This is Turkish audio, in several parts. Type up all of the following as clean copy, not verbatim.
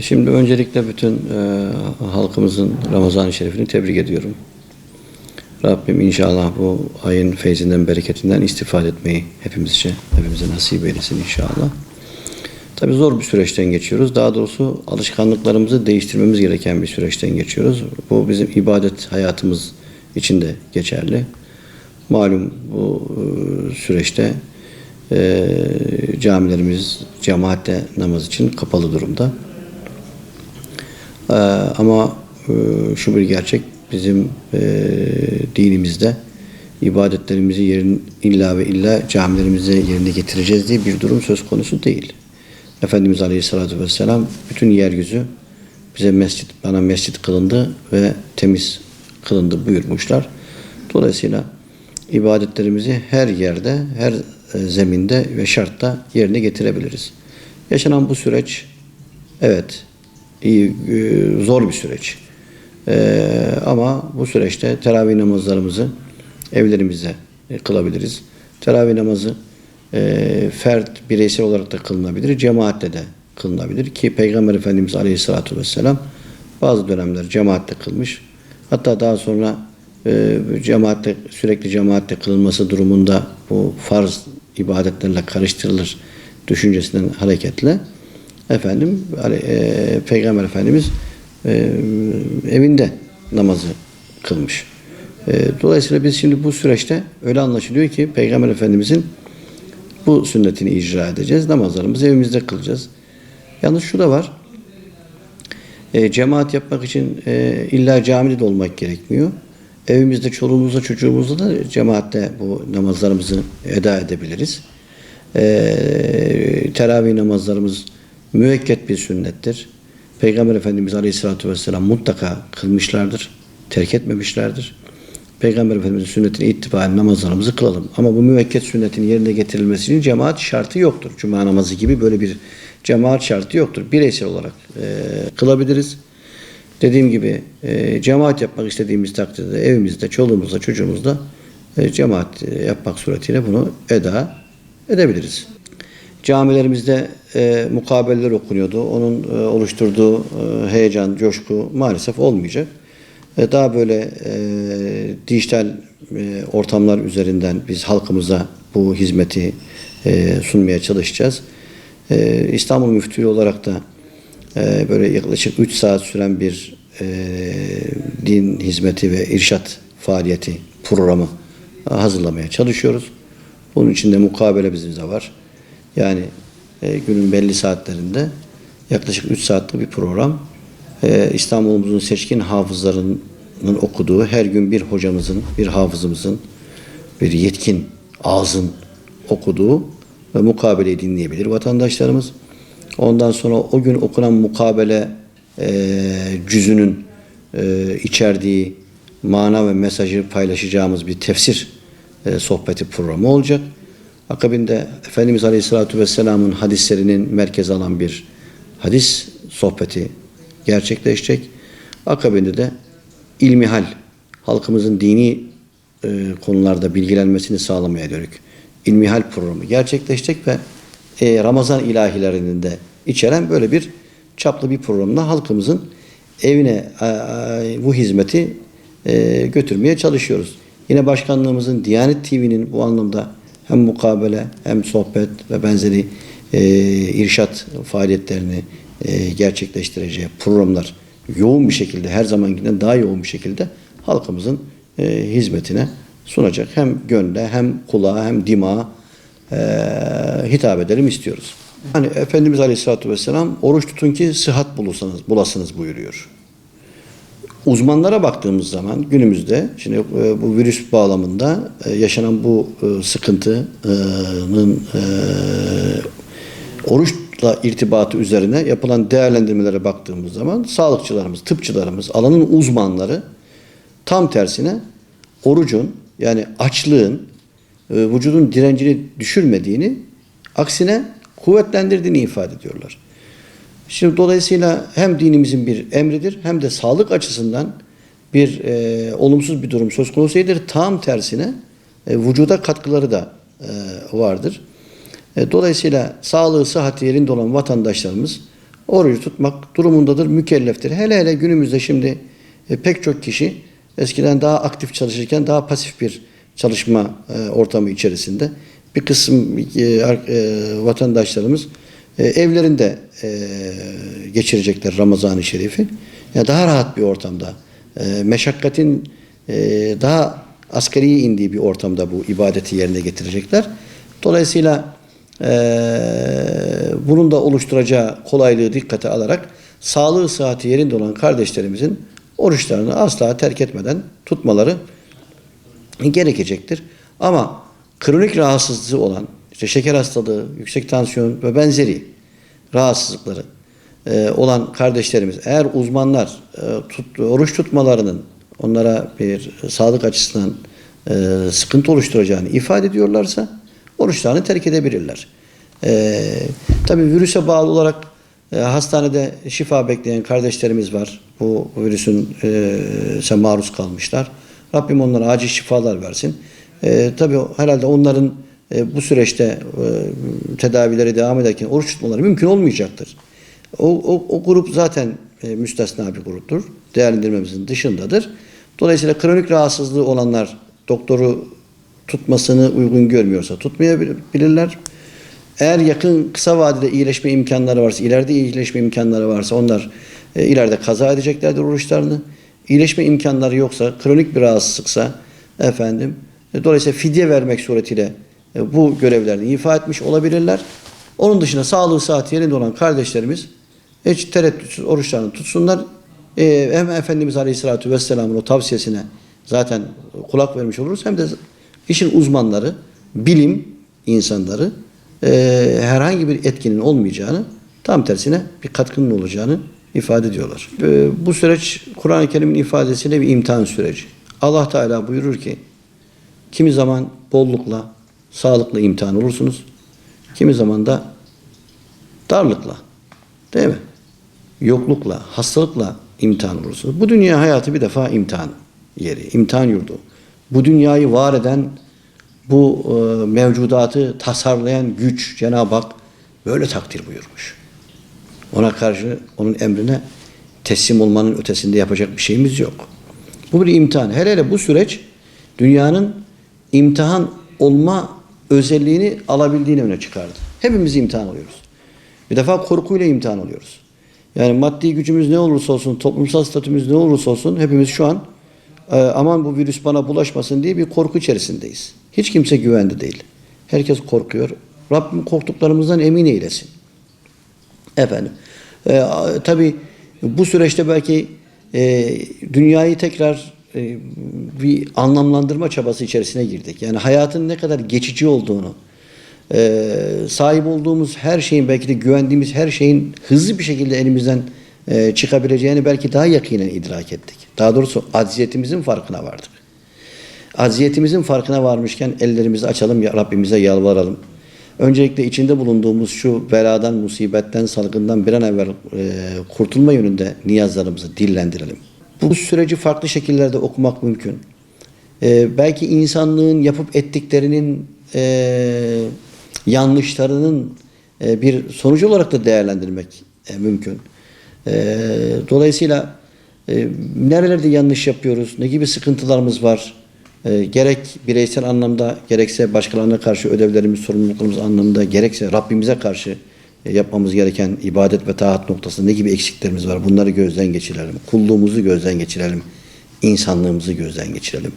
Şimdi öncelikle bütün halkımızın Ramazan-ı Şerif'ini tebrik ediyorum. Rabbim inşallah bu ayın feyzinden, bereketinden istifade etmeyi hepimize nasip eylesin inşallah. Tabii zor bir süreçten geçiyoruz. Daha doğrusu alışkanlıklarımızı değiştirmemiz gereken bir süreçten geçiyoruz. Bu bizim ibadet hayatımız için de geçerli. Malum bu süreçte camilerimiz cemaatle namaz için kapalı durumda. Ama şu bir gerçek, bizim dinimizde ibadetlerimizi illa ve illa camilerimize yerine getireceğiz diye bir durum söz konusu değil. Efendimiz Aleyhisselatü Vesselam bütün yeryüzü bana mescit kılındı ve temiz kılındı buyurmuşlar. Dolayısıyla ibadetlerimizi her yerde, her zeminde ve şartta yerine getirebiliriz. Yaşanan bu süreç, evet, zor bir süreç. Ama bu süreçte teravih namazlarımızı evlerimizde kılabiliriz. Teravih namazı bireysel olarak da kılınabilir, cemaatle de kılınabilir ki Peygamber Efendimiz Aleyhisselatü Vesselam bazı dönemler cemaatle kılmış. Hatta daha sonra sürekli cemaatle kılınması durumunda bu farz ibadetlerle karıştırılır düşüncesinden hareketle Peygamber Efendimiz evinde namazı kılmış. Dolayısıyla biz şimdi bu süreçte öyle anlaşılıyor ki Peygamber Efendimizin bu sünnetini icra edeceğiz. Namazlarımızı evimizde kılacağız. Yalnız şu da var. Cemaat yapmak için illa camide de olmak gerekmiyor. Evimizde çoluğumuzla çocuğumuzla da cemaatle bu namazlarımızı eda edebiliriz. Teravih namazlarımız müekket bir sünnettir. Peygamber Efendimiz Aleyhisselatü Vesselam mutlaka kılmışlardır, terk etmemişlerdir. Peygamber Efendimiz'in sünnetine itibaren namazlarımızı kılalım. Ama bu müekket sünnetin yerine getirilmesi için cemaat şartı yoktur. Cuma namazı gibi böyle bir cemaat şartı yoktur. Bireysel olarak kılabiliriz. Dediğim gibi cemaat yapmak istediğimiz takdirde evimizde, çoluğumuzla, çocuğumuzla cemaat yapmak suretiyle bunu eda edebiliriz. Camilerimizde mukabeleler okunuyordu. Onun oluşturduğu heyecan, coşku maalesef olmayacak. Daha böyle dijital ortamlar üzerinden biz halkımıza bu hizmeti sunmaya çalışacağız. İstanbul Müftülüğü olarak da böyle yaklaşık 3 saat süren bir din hizmeti ve irşat faaliyeti programı hazırlamaya çalışıyoruz. Bunun içinde mukabele bizimde var. Yani günün belli saatlerinde yaklaşık 3 saatlik bir program. İstanbul'umuzun seçkin hafızlarının okuduğu, her gün bir hocamızın, bir hafızımızın, bir yetkin ağzın okuduğu ve mukabeleyi dinleyebilir vatandaşlarımız. Ondan sonra o gün okunan mukabele cüzünün içerdiği mana ve mesajı paylaşacağımız bir tefsir sohbeti programı olacak. Akabinde Efendimiz Aleyhisselatü Vesselam'ın hadislerinin merkeze alan bir hadis sohbeti gerçekleşecek. Akabinde de ilmihal, halkımızın dini konularda bilgilenmesini sağlamaya dönük ilmihal programı gerçekleşecek ve Ramazan ilahilerini de içeren böyle bir çaplı bir programla halkımızın evine bu hizmeti götürmeye çalışıyoruz. Yine başkanlığımızın Diyanet TV'nin bu anlamda hem mukabele hem sohbet ve benzeri irşat faaliyetlerini gerçekleştireceği programlar yoğun bir şekilde, her zamankinden daha yoğun bir şekilde halkımızın hizmetine sunacak. Hem gönle hem kulağa hem dimağa hitap edelim istiyoruz. Hani Efendimiz Aleyhisselatü Vesselam oruç tutun ki sıhhat bulasınız buyuruyor. Uzmanlara baktığımız zaman günümüzde şimdi bu virüs bağlamında yaşanan bu sıkıntının oruçla irtibatı üzerine yapılan değerlendirmelere baktığımız zaman sağlıkçılarımız, tıpçılarımız, alanın uzmanları tam tersine orucun yani açlığın vücudun direncini düşürmediğini, aksine kuvvetlendirdiğini ifade ediyorlar. Şimdi dolayısıyla hem dinimizin bir emridir hem de sağlık açısından bir olumsuz bir durum söz konusu değildir. Tam tersine vücuda katkıları da vardır. Dolayısıyla sağlığı, sıhhati yerinde olan vatandaşlarımız orucu tutmak durumundadır, mükelleftir. Hele hele günümüzde şimdi pek çok kişi eskiden daha aktif çalışırken daha pasif bir çalışma ortamı içerisinde. Bir kısım vatandaşlarımız evlerinde geçirecekler Ramazan-ı Şerif'i. Yani daha rahat bir ortamda, meşakkatin daha asgari indiği bir ortamda bu ibadeti yerine getirecekler. Dolayısıyla bunun da oluşturacağı kolaylığı dikkate alarak sağlığı sıhhati yerinde olan kardeşlerimizin oruçlarını asla terk etmeden tutmaları gerekecektir. Ama kronik rahatsızlığı olan, işte şeker hastalığı, yüksek tansiyon ve benzeri rahatsızlıkları olan kardeşlerimiz eğer uzmanlar oruç tutmalarının onlara bir sağlık açısından sıkıntı oluşturacağını ifade ediyorlarsa oruçlarını terk edebilirler. Tabii virüse bağlı olarak hastanede şifa bekleyen kardeşlerimiz var. Bu virüsün maruz kalmışlar. Rabbim onlara acil şifalar versin. Tabii herhalde onların bu süreçte tedavileri devam ederken oruç tutmaları mümkün olmayacaktır. O grup zaten müstesna bir gruptur. Değerlendirmemizin dışındadır. Dolayısıyla kronik rahatsızlığı olanlar doktoru tutmasını uygun görmüyorsa tutmayabilirler. Eğer yakın kısa vadede iyileşme imkanları varsa, ileride iyileşme imkanları varsa onlar ileride kaza edeceklerdir oruçlarını. İyileşme imkanları yoksa, kronik bir rahatsızlıksa dolayısıyla fidye vermek suretiyle bu görevlerini ifa etmiş olabilirler. Onun dışında sağlığı sıhhati yerinde olan kardeşlerimiz hiç tereddütsüz oruçlarını tutsunlar. Hem Efendimiz Aleyhisselatü Vesselam'ın o tavsiyesine zaten kulak vermiş oluruz. Hem de işin uzmanları, bilim insanları herhangi bir etkinin olmayacağını, tam tersine bir katkının olacağını ifade ediyorlar. Bu süreç Kur'an-ı Kerim'in ifadesiyle bir imtihan süreci. Allah Teala buyurur ki kimi zaman bollukla, sağlıkla imtihan olursunuz. Kimi zaman da darlıkla, değil mi? Yoklukla, hastalıkla imtihan olursunuz. Bu dünya hayatı bir defa imtihan yeri, imtihan yurdu. Bu dünyayı var eden, bu mevcudatı tasarlayan güç Cenab-ı Hak böyle takdir buyurmuş. Ona karşı onun emrine teslim olmanın ötesinde yapacak bir şeyimiz yok. Bu bir imtihan. Hele hele bu süreç dünyanın imtihan olma özelliğini alabildiğini öne çıkardı. Hepimiz imtihan oluyoruz. Bir defa korkuyla imtihan oluyoruz. Yani maddi gücümüz ne olursa olsun, toplumsal statümüz ne olursa olsun hepimiz şu an aman bu virüs bana bulaşmasın diye bir korku içerisindeyiz. Hiç kimse güvende değil. Herkes korkuyor. Rabbim korktuklarımızdan emin eylesin. Tabii bu süreçte belki dünyayı tekrar bir anlamlandırma çabası içerisine girdik. Yani hayatın ne kadar geçici olduğunu, sahip olduğumuz her şeyin, belki de güvendiğimiz her şeyin hızlı bir şekilde elimizden çıkabileceğini belki daha yakinen idrak ettik. Daha doğrusu acziyetimizin farkına vardık. Acziyetimizin farkına varmışken ellerimizi açalım, Rabbimize yalvaralım. Öncelikle içinde bulunduğumuz şu beladan, musibetten, salgından bir an evvel kurtulma yönünde niyazlarımızı dillendirelim. Bu süreci farklı şekillerde okumak mümkün. Belki insanlığın yapıp ettiklerinin yanlışlarının bir sonucu olarak da değerlendirmek mümkün. Dolayısıyla nerelerde yanlış yapıyoruz, ne gibi sıkıntılarımız var, gerek bireysel anlamda, gerekse başkalarına karşı ödevlerimiz, sorumluluklarımız anlamında, gerekse Rabbimize karşı yapmamız gereken ibadet ve taat noktasında ne gibi eksiklerimiz var, bunları gözden geçirelim. Kulluğumuzu gözden geçirelim, insanlığımızı gözden geçirelim.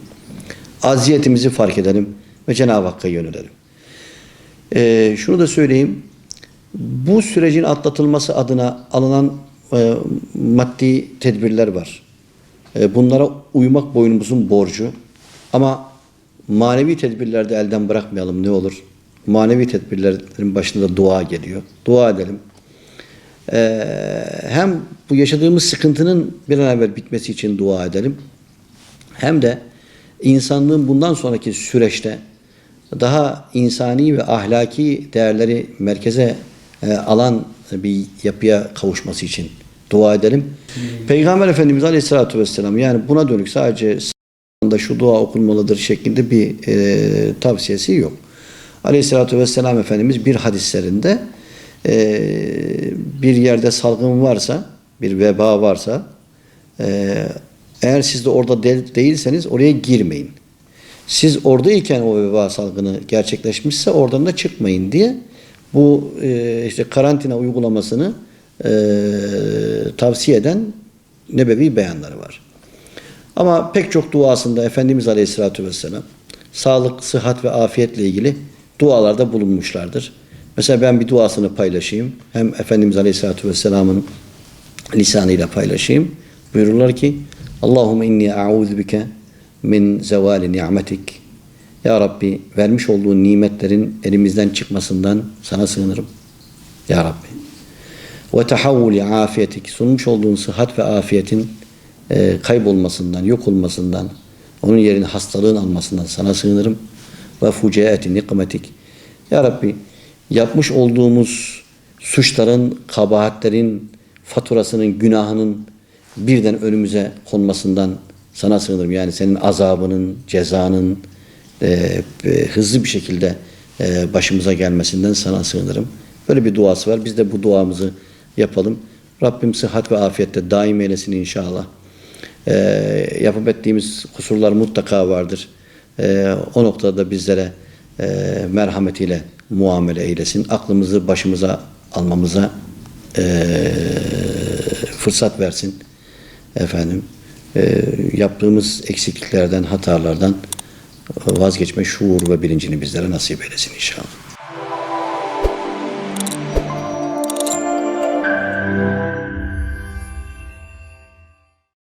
Aziyetimizi fark edelim ve Cenab-ı Hakk'a yönelelim. Şunu da söyleyeyim, bu sürecin atlatılması adına alınan maddi tedbirler var. Bunlara uymak boynumuzun borcu. Ama manevi tedbirlerde elden bırakmayalım, ne olur. Manevi tedbirlerin başında dua geliyor. Dua edelim. Hem bu yaşadığımız sıkıntının bir an evvel bitmesi için dua edelim. Hem de insanlığın bundan sonraki süreçte daha insani ve ahlaki değerleri merkeze alan bir yapıya kavuşması için dua edelim. Peygamber Efendimiz Aleyhisselatü Vesselam yani buna dönük sadece şu dua okunmalıdır şeklinde bir tavsiyesi yok. Aleyhisselatü Vesselam Efendimiz bir hadislerinde bir yerde salgın varsa, bir veba varsa, eğer siz de orada değilseniz oraya girmeyin. Siz oradayken o veba salgını gerçekleşmişse oradan da çıkmayın diye bu işte karantina uygulamasını tavsiye eden nebevi beyanları var. Ama pek çok duasında Efendimiz Aleyhisselatü Vesselam sağlık, sıhhat ve afiyetle ilgili dualarda bulunmuşlardır. Mesela ben bir duasını paylaşayım. Hem Efendimiz Aleyhisselatü Vesselam'ın lisanıyla paylaşayım. Buyururlar ki Allahümme inni a'udhu bike min zevali ni'metik. Ya Rabbi, vermiş olduğun nimetlerin elimizden çıkmasından sana sığınırım. Ya Rabbi. Ve tahavvuli afiyetik. Sunmuş olduğun sıhhat ve afiyetin kaybolmasından, yok olmasından, onun yerine hastalığın almasından sana sığınırım. Ve fucaeti nikmetik. Ya Rabbi, yapmış olduğumuz suçların, kabahatlerin, faturasının, günahının birden önümüze konmasından sana sığınırım. Yani senin azabının, cezanın hızlı bir şekilde başımıza gelmesinden sana sığınırım. Böyle bir duası var. Biz de bu duamızı yapalım. Rabbim sıhhat ve afiyette daim eylesin inşallah. Yapıp ettiğimiz kusurlar mutlaka vardır. O noktada bizlere merhametiyle muamele eylesin. Aklımızı başımıza almamıza fırsat versin. Efendim, yaptığımız eksikliklerden, hatalardan vazgeçme şuur ve bilincini bizlere nasip eylesin inşallah.